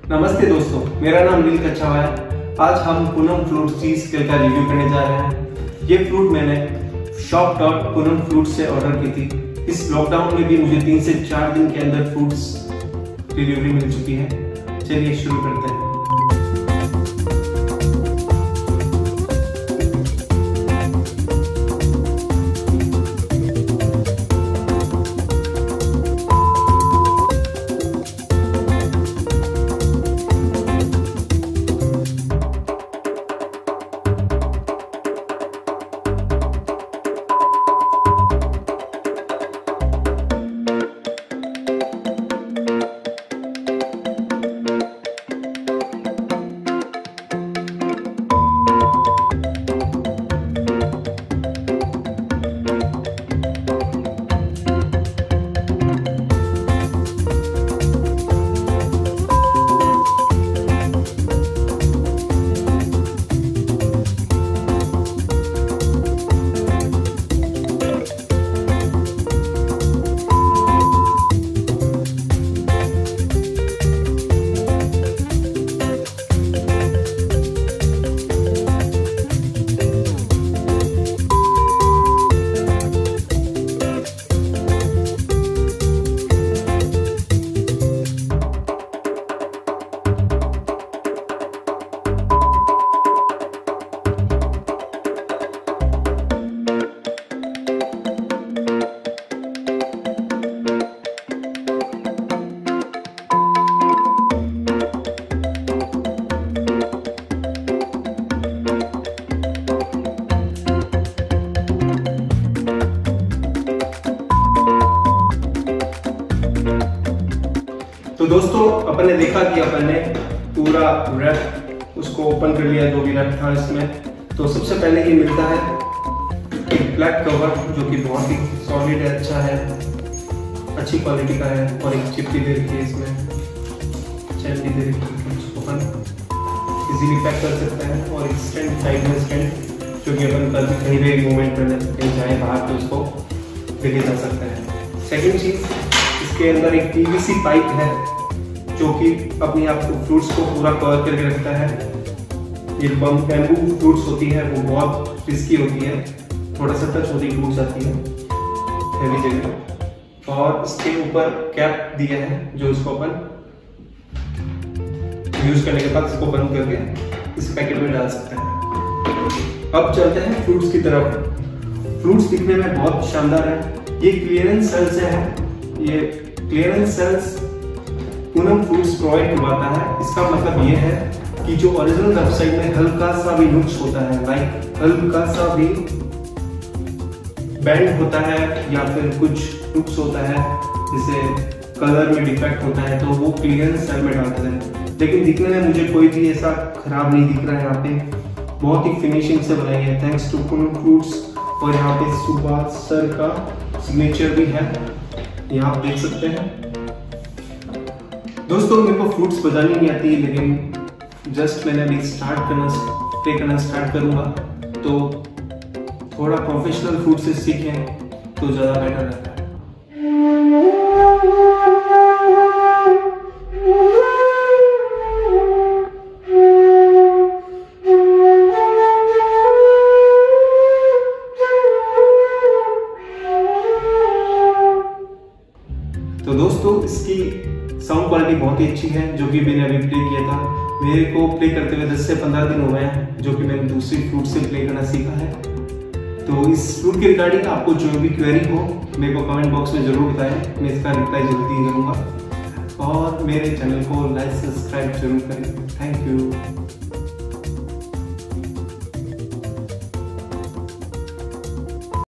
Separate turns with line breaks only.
नमस्ते दोस्तों, मेरा नाम अनिल कच्छावा है। आज हम पूनम फ्रूट चीज केक का रिव्यू करने जा रहे हैं। ये फ्रूट मैंने shop.punam फ्रूट से ऑर्डर की थी। इस लॉकडाउन में भी मुझे 3 से 4 दिन के अंदर फ्रूट्स डिलीवरी मिल चुकी है। चलिए शुरू करते हैं। तो दोस्तों, अपन ने देखा कि अपन ने पूरा रैप उसको ओपन कर लिया, जो भी रैप था इसमें। तो सबसे पहले ये मिलता है एक ब्लैक कवर, जो कि बहुत ही सॉलिड है, अच्छा है, अच्छी क्वालिटी का है। और एक चिप भी दे रखी है इसमें, चैन भी दे रखी है, उसको अपन इजीली पैक कर सकते हैं। और एक स्टैंड, साइड में स्टैंड, जो कि अपन कहीं भी मूवमेंट करने कहीं जाए बाहर तो उसको लेके जा सकते हैं। सेकेंड चीज, इसके अंदर एक पीवीसी पाइप है, जो कि अपने आप को फ्रूट्स को पूरा कवर करके रखता है। ये बैम्बू फ्रूट्स होती है, वो बहुत रिस्की होती है, थोड़ा सा टच होती टूट जाती है हैवी जगह। और इसके ऊपर कैप दिया है, जो इसको अपन यूज करने के बाद इसको बंद करके इस पैकेट में डाल सकते हैं। अब चलते हैं फ्रूट्स की तरफ। फ्रूट्स दिखने में बहुत शानदार है। ये क्लियरेंस सेल्स है, ये clearance sales Poonam fruits provide करवाता है। इसका मतलब ये है कि जो ओरिजिनल वेबसाइट में हल्का सा भी नुक्स होता है, लाइक हल्का सा भी बैंड होता है या फिर कुछ नुक्स होता है, जैसे कलर में डिफेक्ट होता है, तो वो क्लियरेंस सेल में डालते हैं। लेकिन दिखने में मुझे कोई भी ऐसा खराब नहीं दिख रहा है। यहाँ पे बहुत ही फिनिशिंग से बनाई है, थैंक्स टू पूनम फ्रूट्स। और यहाँ पे सुभाष सर का सिग्नेचर भी है, यहाँ आप देख सकते हैं। दोस्तों, मेरे को फ्रूट्स बजानी नहीं आती, लेकिन जस्ट मैंने अभी प्ले करना स्टार्ट करूंगा, तो थोड़ा प्रोफेशनल फ्रूट से सीखें तो ज़्यादा बेटर रहता है। तो दोस्तों, इसकी साउंड क्वालिटी बहुत ही अच्छी है, जो कि मैंने अभी प्ले किया था। मेरे को प्ले करते हुए 10 से 15 दिन हो गए हैं, जो कि मैंने दूसरी फ्रूट से प्ले करना सीखा है। तो इस फ्रूट के रिगार्डिंग आपको जो भी क्वेरी हो, मेरे को कमेंट बॉक्स में जरूर बताएं, मैं इसका रिप्लाई जल्दी करूँगा। और मेरे चैनल को लाइक सब्सक्राइब जरूर करें। Thank you.